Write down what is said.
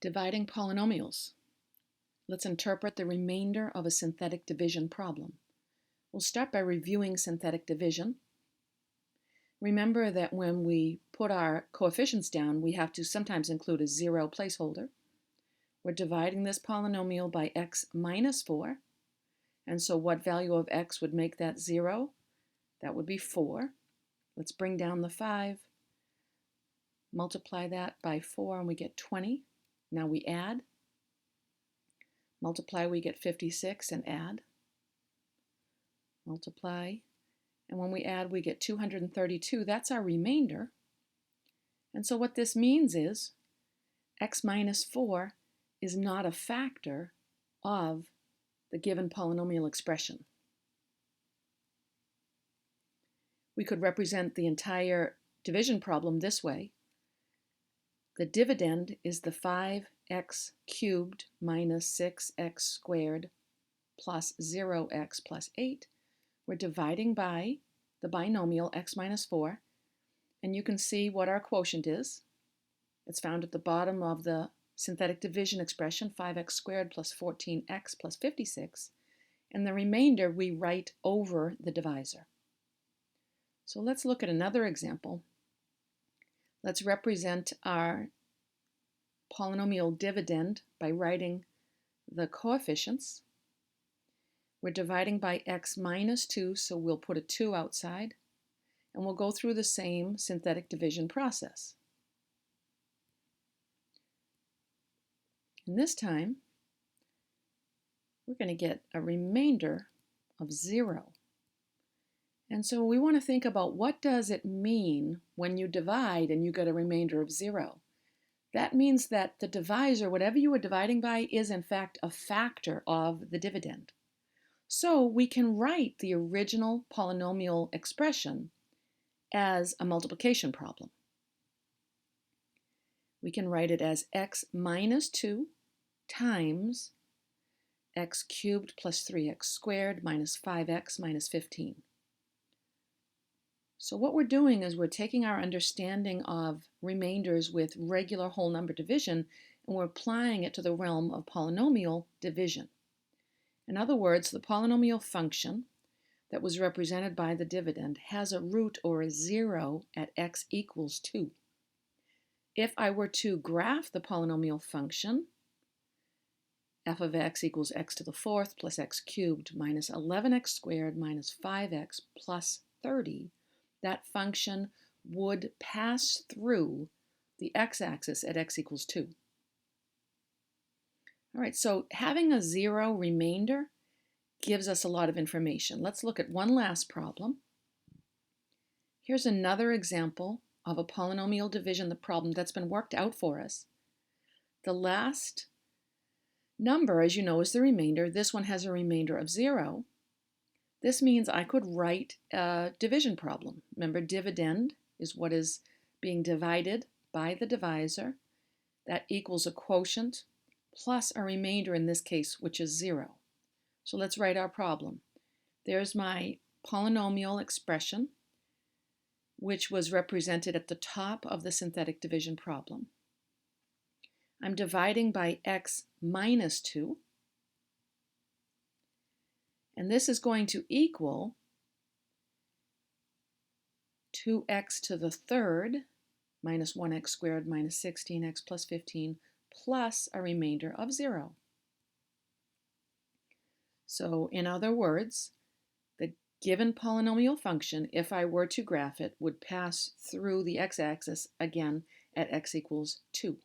Dividing polynomials. Let's interpret the remainder of a synthetic division problem. We'll start by reviewing synthetic division. Remember that when we put our coefficients down, we have to sometimes include a zero placeholder. We're dividing this polynomial by x minus 4. And so what value of x would make that 0? That would be 4. Let's bring down the 5. Multiply that by 4 and we get 20. Now we add. Multiply, we get 56 and add. Multiply. And when we add, we get 232. That's our remainder. And so what this means is x minus 4 is not a factor of the given polynomial expression. We could represent the entire division problem this way. The dividend is the 5x cubed minus 6x squared plus 0x plus 8. We're dividing by the binomial x minus 4, and you can see what our quotient is. It's found at the bottom of the synthetic division expression, 5x squared plus 14x plus 56, and the remainder we write over the divisor. So let's look at another example. Let's represent our polynomial dividend by writing the coefficients. We're dividing by x minus 2, so we'll put a 2 outside, and we'll go through the same synthetic division process. And this time, we're going to get a remainder of 0. And so we want to think about what does it mean when you divide and you get a remainder of 0. That means that the divisor, whatever you were dividing by, is in fact a factor of the dividend. So we can write the original polynomial expression as a multiplication problem. We can write it as x minus 2 times x cubed plus 3x squared minus 5x minus 15. So what we're doing is we're taking our understanding of remainders with regular whole number division and we're applying it to the realm of polynomial division. In other words, the polynomial function that was represented by the dividend has a root or a 0 at x equals 2. If I were to graph the polynomial function, f of x equals x to the 4th plus x cubed minus 11x squared minus 5x plus 30, that function would pass through the x-axis at x equals 2. All right, so having a 0 remainder gives us a lot of information. Let's look at one last problem. Here's another example of a polynomial division, the problem that's been worked out for us. The last number, as you know, is the remainder. This one has a remainder of 0. This means I could write a division problem. Remember, dividend is what is being divided by the divisor. That equals a quotient plus a remainder in this case, which is 0. So let's write our problem. There's my polynomial expression, which was represented at the top of the synthetic division problem. I'm dividing by x minus 2. And this is going to equal 2x to the 3rd minus 1x squared minus 16x plus 15 plus a remainder of 0. So in other words, the given polynomial function, if I were to graph it, would pass through the x-axis again at x equals 2.